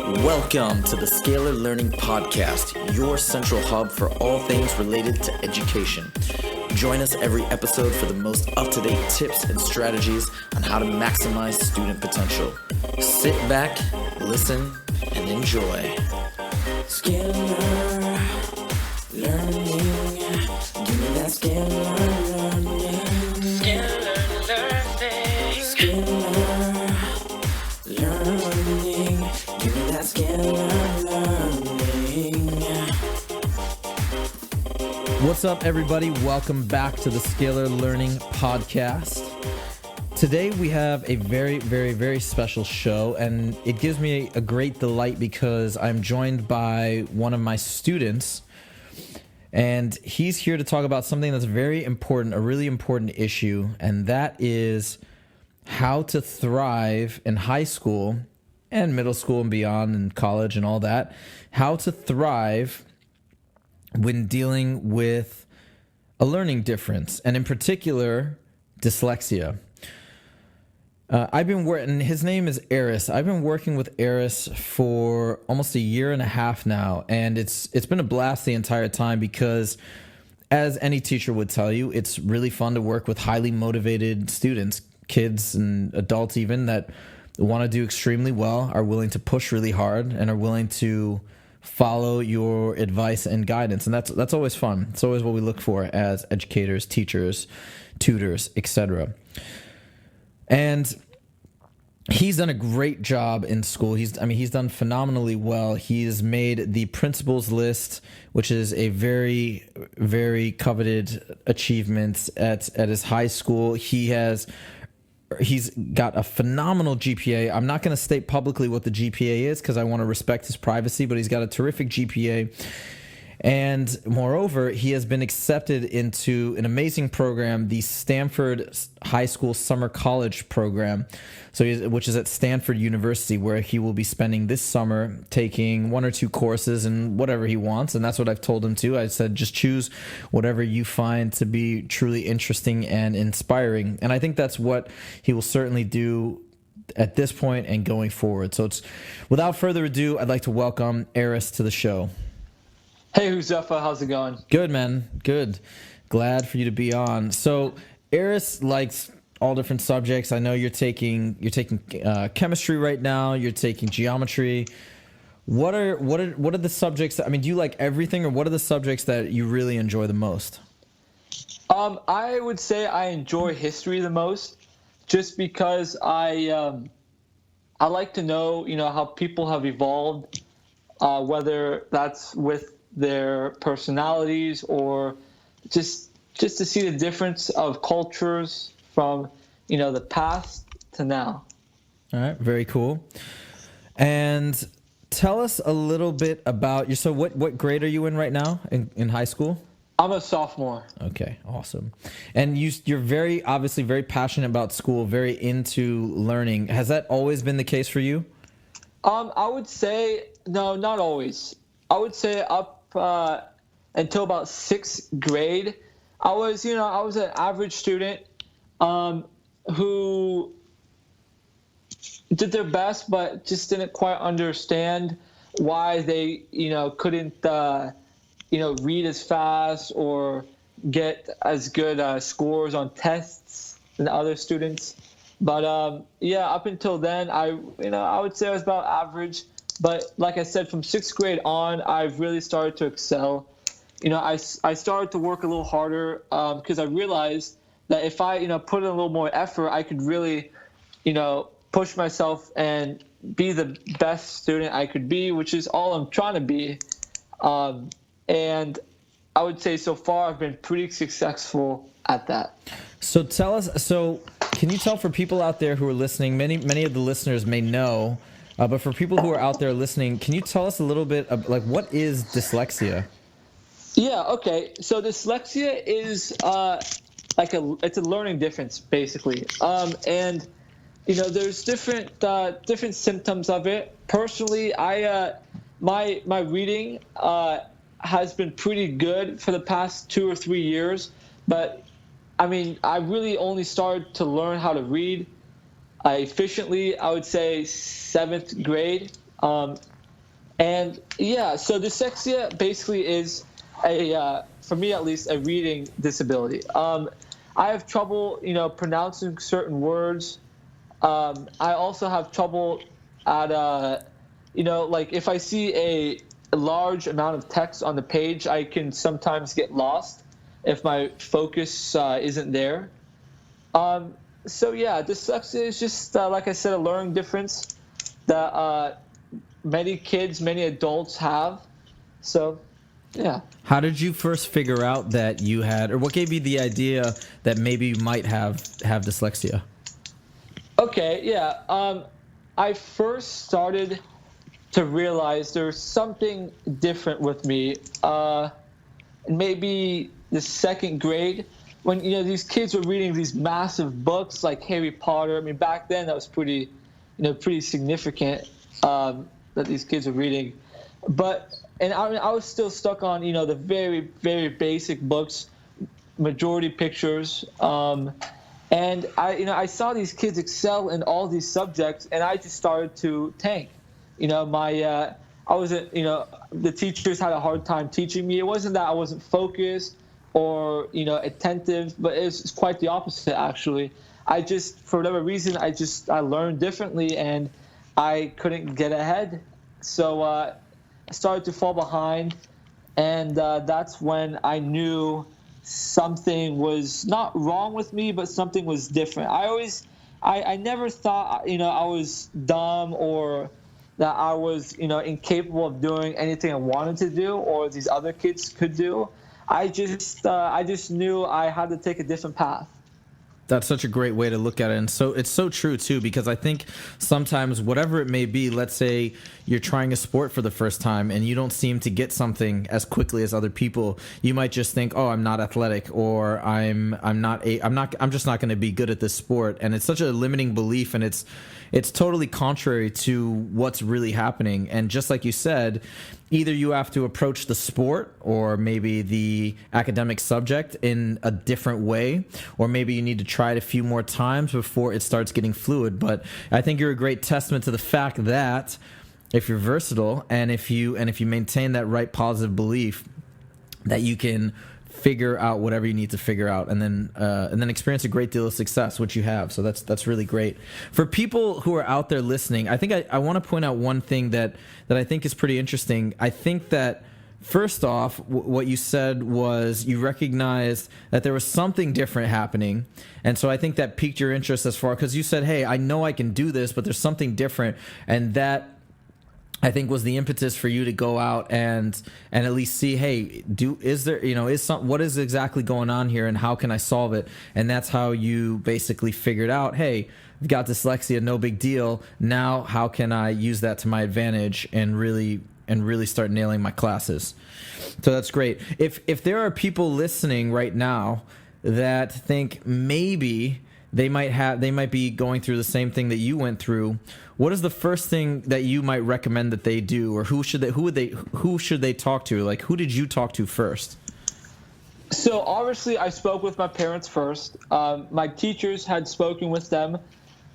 Welcome to the Scalar Learning Podcast, your central hub for all things related to education. Join us every episode for the most up-to-date tips and strategies on how to maximize student potential. Sit back, listen, and enjoy. Scalar Learning, give me that Scalar Learning. Scalar Learning. Scalar Learning, give me that Scalar Learning. What's up, everybody? Welcome back to the Scalar Learning Podcast. Today we have a very special show, and it gives me a great delight because I'm joined by one of my students, and he's here to talk about something that's very important, a really important issue, and that is how to thrive in high school and middle school and beyond and college and all that. How to thrive when dealing with a learning difference, and in particular, dyslexia. And his name is Aris. I've been working with Aris for almost a year and a half now, and it's been a blast the entire time because, as any teacher would tell you, it's really fun to work with highly motivated students, kids and adults even, that want to do extremely well, are willing to push really hard, and are willing to follow your advice and guidance. And that's always fun. It's always what we look for as educators, teachers, tutors, etc. And he's done a great job in school. He's done phenomenally well. He's made the principals list, which is a very, very coveted achievement at his high school. He's got a phenomenal GPA. I'm not going to state publicly what the GPA is because I want to respect his privacy, but he's got a terrific GPA. And moreover, he has been accepted into an amazing program, the Stanford High School Summer College program, which is at Stanford University, where he will be spending this summer taking one or two courses and whatever he wants. And that's what I've told him to. I said, just choose whatever you find to be truly interesting and inspiring. And I think that's what he will certainly do at this point and going forward. So without further ado, I'd like to welcome Aris to the show. Hey, Huzefa, how's it going? Good, man. Good. Glad for you to be on. So, Aris likes all different subjects. I know you're taking chemistry right now. You're taking geometry. What are the subjects? Do you like everything, or what are the subjects that you really enjoy the most? I would say I enjoy history the most, just because I like to know, how people have evolved, whether that's with their personalities or just to see the difference of cultures from the past to now. All right, very cool. And tell us a little bit about so what grade are you in right now in high school? I'm a sophomore. Okay, awesome. And you're obviously very passionate about school, very into learning. Has that always been the case for you? I would say no, not always. I would say up until about sixth grade, I was an average student who did their best, but just didn't quite understand why they, couldn't, read as fast or get as good scores on tests than other students. But up until then, I would say I was about average. But like I said, from sixth grade on, I've really started to excel. I started to work a little harder because I realized that if I, put in a little more effort, I could really, push myself and be the best student I could be, which is all I'm trying to be. And I would say so far I've been pretty successful at that. So tell us, can you tell for people out there who are listening, many of the listeners may know, but for people who are out there listening, can you tell us a little bit of, what is dyslexia? Yeah, okay. So dyslexia is it's a learning difference, basically. And there's different symptoms of it. Personally, my reading has been pretty good for the past 2 or 3 years, but I really only started to learn how to read efficiently, I would say 7th grade. And yeah, so dyslexia basically is for me at least, a reading disability. I have trouble, pronouncing certain words. I also have trouble at, like if I see a large amount of text on the page, I can sometimes get lost if my focus isn't there. So yeah, dyslexia is just, like I said, a learning difference that many kids, many adults have. So, yeah. How did you first figure out that you had, or what gave you the idea that maybe you might have dyslexia? Okay, yeah. I first started to realize there's something different with me. Maybe the second grade, when these kids were reading these massive books like Harry Potter. I mean, back then that was pretty significant that these kids were reading. And I was still stuck on the very, very basic books, majority pictures. And I saw these kids excel in all these subjects, and I just started to tank. The teachers had a hard time teaching me. It wasn't that I wasn't focused or attentive, but it's quite the opposite actually. I just, for whatever reason, I learned differently, and I couldn't get ahead. So I started to fall behind, and that's when I knew something was not wrong with me, but something was different. I never thought I was dumb or that I was incapable of doing anything I wanted to do or these other kids could do. I just knew I had to take a different path. That's such a great way to look at it. And so it's so true too, because I think sometimes whatever it may be, let's say you're trying a sport for the first time and you don't seem to get something as quickly as other people, you might just think, oh, I'm not athletic, or I'm just not going to be good at this sport. And it's such a limiting belief, and it's totally contrary to what's really happening. And just like you said, either you have to approach the sport or maybe the academic subject in a different way, or maybe you need to try it a few more times before it starts getting fluid. But I think you're a great testament to the fact that if you're versatile and if you maintain that right positive belief, that you can figure out whatever you need to figure out, and then experience a great deal of success, which you have. So that's really great. For people who are out there listening, I think I want to point out one thing that I think is pretty interesting. I think that first off, what you said was you recognized that there was something different happening, and so I think that piqued your interest as far, because you said, hey, I know I can do this, but there's something different, and that I think was the impetus for you to go out and at least see, hey, what is exactly going on here, and how can I solve it? And that's how you basically figured out, hey, I've got dyslexia, no big deal. Now how can I use that to my advantage and really start nailing my classes? So that's great. If there are people listening right now that think maybe they might be going through the same thing that you went through, what is the first thing that you might recommend that they do, or who should they talk to? Like, who did you talk to first? So obviously I spoke with my parents first. My teachers had spoken with them,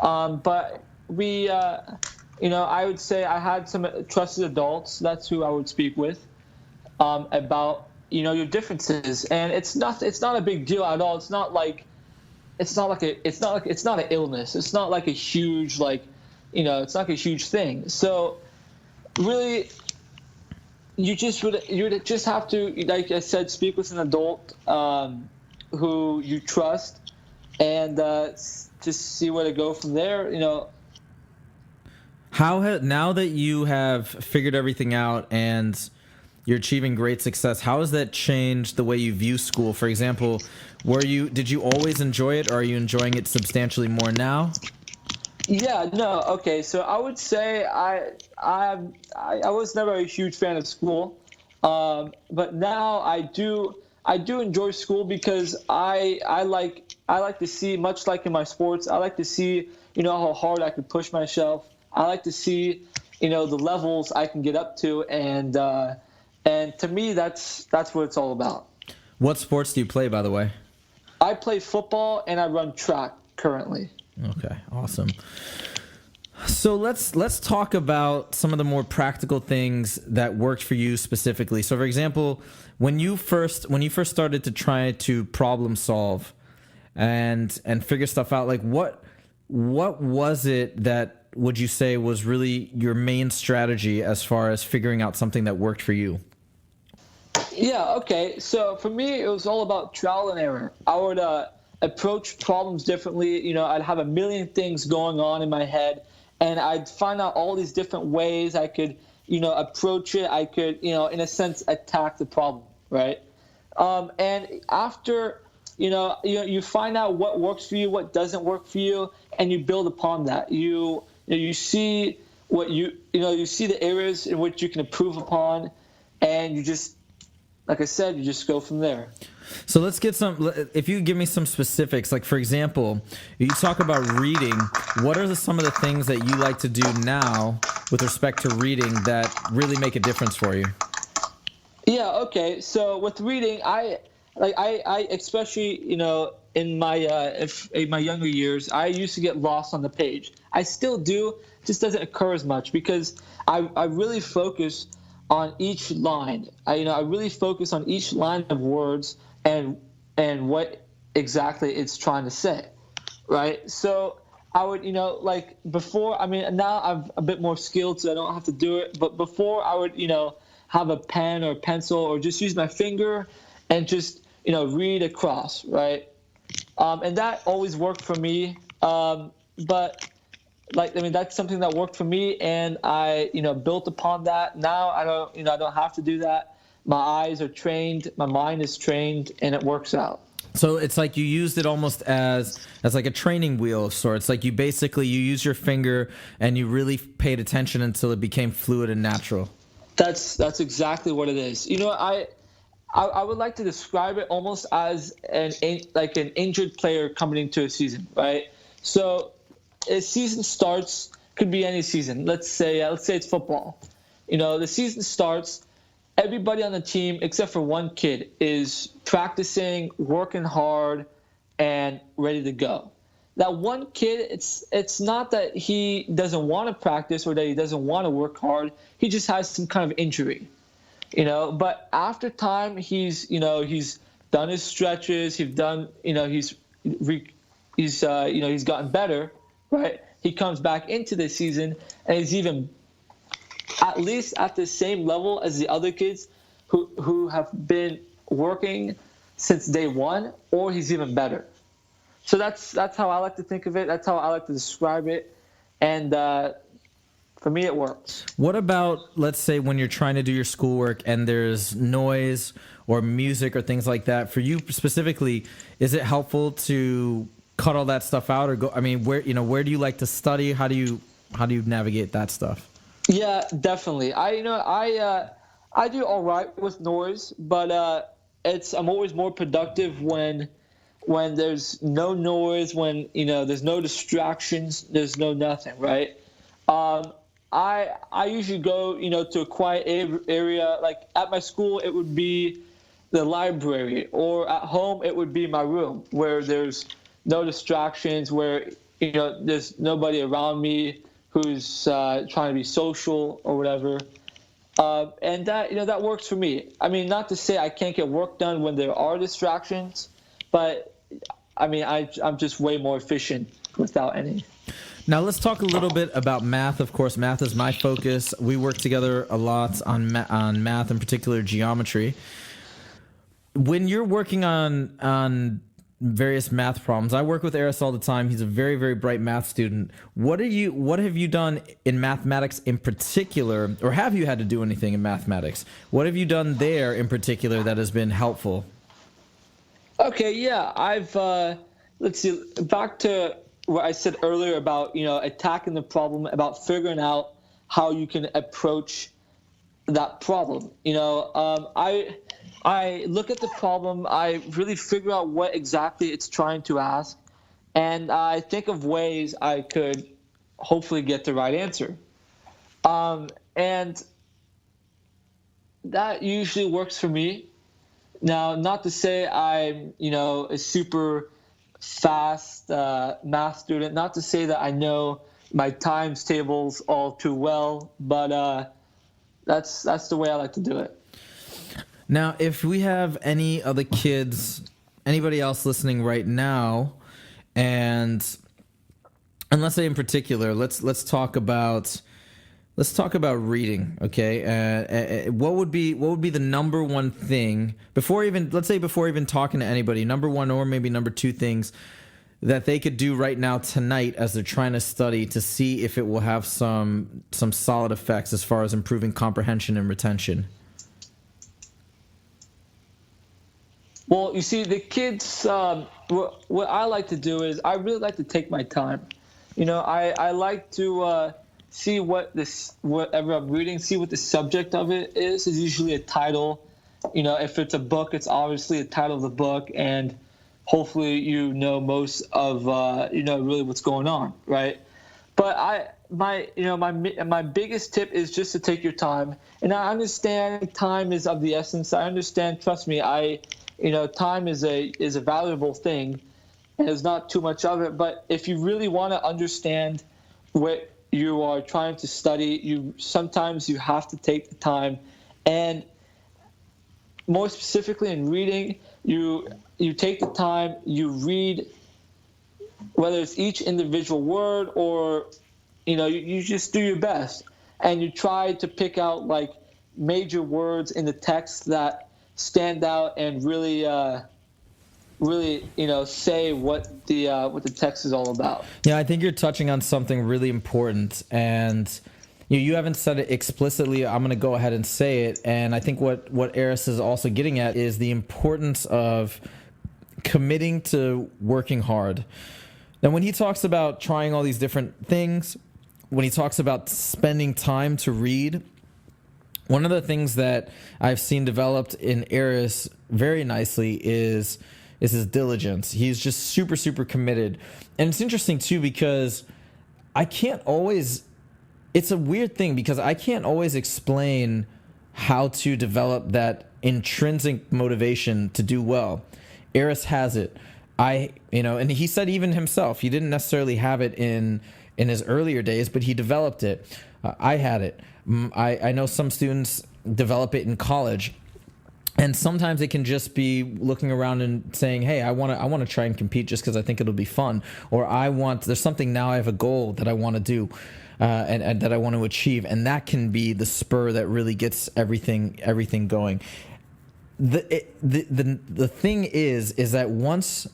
but we, I would say I had some trusted adults. That's who I would speak with about your differences, and it's not a big deal at all. It's not an illness. It's not like a huge it's not a huge thing. So really, you would just have to, like I said, speak with an adult who you trust, and just see where to go from there. Now that you have figured everything out and you're achieving great success, how has that changed the way you view school? For example, did you always enjoy it, or are you enjoying it substantially more now? Yeah, no, okay. So I would say I was never a huge fan of school, but now I do enjoy school, because I like to see, much like in my sports, I like to see how hard I can push myself. I like to see the levels I can get up to, and to me that's what it's all about. What sports do you play, by the way? I play football and I run track currently. Okay, awesome. So let's talk about some of the more practical things that worked for you specifically. So, for example, when you first started to try to problem solve and figure stuff out, like what was it that would you say was really your main strategy as far as figuring out something that worked for you? Yeah, okay. So for me, it was all about trial and error. I would approach problems differently. I'd have a million things going on in my head, and I'd find out all these different ways I could, approach it. I could, in a sense, attack the problem, right? And after, you find out what works for you, what doesn't work for you, and you build upon that. You see what you see the areas in which you can improve upon, and you just, like I said, you just go from there. So let's get if you give me some specifics, like for example, you talk about reading. What are some of the things that you like to do now with respect to reading that really make a difference for you? Yeah, okay. So with reading, I especially, in my younger years, I used to get lost on the page. I still do, just doesn't occur as much because I really focus on each line. I really focus on each line of words and what exactly it's trying to say, right? So I would, like before, now I'm a bit more skilled, so I don't have to do it. But before I would, have a pen or a pencil or just use my finger and just, read across, right? And that always worked for me. But that's something that worked for me, and I, built upon that. Now I don't have to do that. My eyes are trained, my mind is trained, and it works out. So it's like you used it almost as like a training wheel of sorts. Like you use your finger and you really paid attention until it became fluid and natural. That's exactly what it is. I would like to describe it almost as an injured player coming into a season, right? So a season starts, could be any season. Let's say it's football. The season starts. Everybody on the team, except for one kid, is practicing, working hard, and ready to go. That one kid, it's not that he doesn't want to practice or that he doesn't want to work hard. He just has some kind of injury, But after time, he's done his stretches. He's done, he's gotten better, right? He comes back into the season and he's even at least at the same level as the other kids who have been working since day one, or he's even better. So that's how I like to think of it. That's how I like to describe it. And for me, it works. What about, let's say, when you're trying to do your schoolwork and there's noise or music or things like that? For you specifically, is it helpful to cut all that stuff out or go? Where do you like to study? How do you navigate that stuff? Yeah, definitely. I do all right with noise, but I'm always more productive when there's no noise, when there's no distractions, there's no nothing, right? I usually go to a quiet area. Like at my school, it would be the library, or at home it would be my room where there's no distractions, where there's nobody around me who's trying to be social or whatever. And that works for me. Not to say I can't get work done when there are distractions, but I'm just way more efficient without any. Now let's talk a little bit about math. Of course, math is my focus. We work together a lot on math, in particular geometry. When you're working on various math problems, I work with Aris all the time. He's a very, very bright math student. What have you done in mathematics in particular, or have you had to do anything in mathematics? What have you done there in particular that has been helpful? Okay, yeah, I've let's see, back to what I said earlier about attacking the problem, about figuring out how you can approach that problem. I look at the problem, I really figure out what exactly it's trying to ask, and I think of ways I could hopefully get the right answer. And that usually works for me. Now, not to say I'm, a super fast math student, not to say that I know, my times tables all too well, but that's the way I like to do it. Now, if we have any other kids, anybody else listening right now, and let's say in particular, let's talk about reading, okay? What would be the number one thing before even talking to anybody, number one or maybe number two things that they could do right now tonight as they're trying to study to see if it will have some solid effects as far as improving comprehension and retention? Well, you see, the kids, what I like to do is I really like to take my time. I like to see whatever I'm reading, see what the subject of it is. Is usually a title. If it's a book, it's obviously a title of the book, and hopefully most of really what's going on, right? But my biggest tip is just to take your time. And I understand time is of the essence. I understand, trust me, time is a valuable thing, and there's not too much of it. But if you really want to understand what you are trying to study, sometimes you have to take the time. And more specifically in reading, you take the time, you read, whether it's each individual word or, you just do your best. And you try to pick out like major words in the text that stand out and really say what the text is all about. Yeah, I think you're touching on something really important, and you haven't said it explicitly. I'm going to go ahead and say it, and I think what Aris is also getting at is the importance of committing to working hard. Now, when he talks about trying all these different things, when he talks about spending time to read, one of the things that I've seen developed in Aris very nicely is his diligence. He's just super, super committed. And it's interesting, too, because it's a weird thing because I can't always explain how to develop that intrinsic motivation to do well. Aris has it. And he said even himself, he didn't necessarily have it in his earlier days, but he developed it. I had it. I know some students develop it in college, and sometimes it can just be looking around and saying, "Hey, I want to try and compete just because I think it'll be fun," or there's something now. I have a goal that I want to do, and that I want to achieve, and that can be the spur that really gets everything going. The thing is that once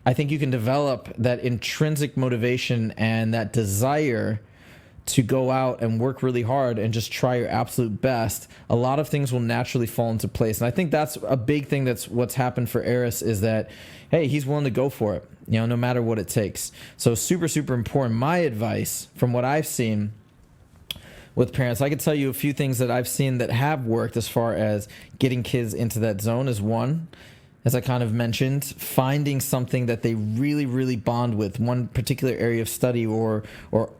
I think you can develop that intrinsic motivation and that desire to go out and work really hard and just try your absolute best, a lot of things will naturally fall into place. And I think that's a big thing. That's what's happened for Aris, is that, hey, he's willing to go for it, no matter what it takes. So super, super important. My advice from what I've seen with parents, I could tell you a few things that I've seen that have worked as far as getting kids into that zone is one, as I kind of mentioned, finding something that they really, really bond with, one particular area of study or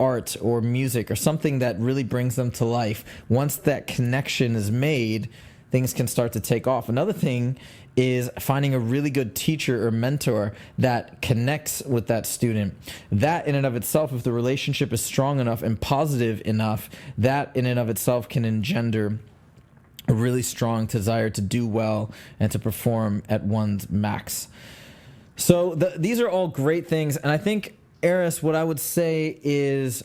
art or music or something that really brings them to life. Once that connection is made, things can start to take off. Another thing is finding a really good teacher or mentor that connects with that student. That in and of itself, if the relationship is strong enough and positive enough, that in and of itself can engender a really strong desire to do well and to perform at one's max. So these are all great things. And I think, Aris, what I would say is,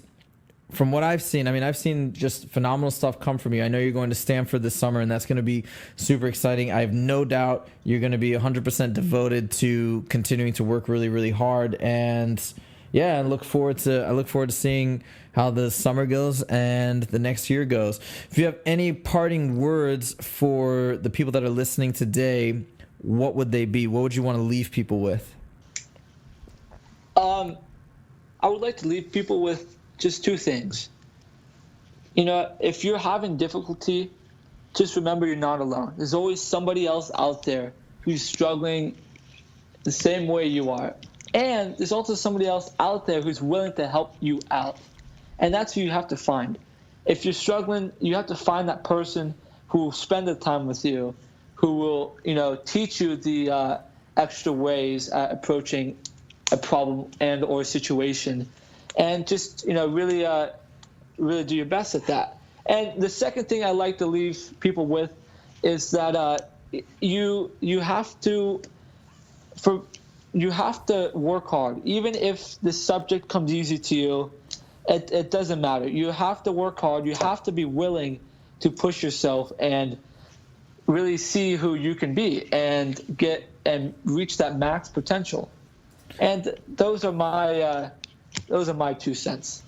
from what I've seen, I've seen just phenomenal stuff come from you. I know you're going to Stanford this summer, and that's going to be super exciting. I have no doubt you're going to be 100% devoted to continuing to work really, really hard. And I look forward to seeing how the summer goes and the next year goes. If you have any parting words for the people that are listening today, what would they be? What would you want to leave people with? I would like to leave people with just two things. If you're having difficulty, just remember you're not alone. There's always somebody else out there who's struggling the same way you are. And there's also somebody else out there who's willing to help you out. And that's who you have to find. If you're struggling, you have to find that person who will spend the time with you, who will, teach you the extra ways at approaching a problem and or situation. and just really do your best at that. And the second thing I like to leave people with is that you have to work hard. Even if the subject comes easy to you, it doesn't matter. You have to work hard. You have to be willing to push yourself and really see who you can be and reach that max potential. And those are my 2 cents.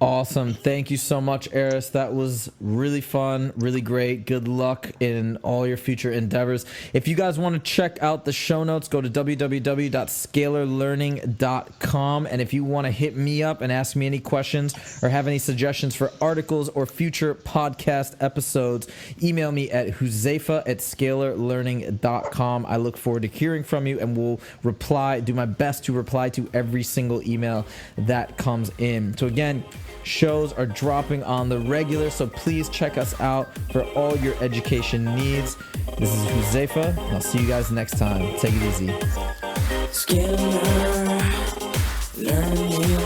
Awesome. Thank you so much, Aris. That was really fun, really great. Good luck in all your future endeavors. If you guys want to check out the show notes, go to www.scalarlearning.com. And if you want to hit me up and ask me any questions or have any suggestions for articles or future podcast episodes, email me at huzefa@scalarlearning.com. I look forward to hearing from you, and will do my best to reply to every single email that comes in. So again, shows are dropping on the regular, so please check us out for all your education needs. This is Huzefa, and I'll see you guys next time. Take it easy. Scalar, learning.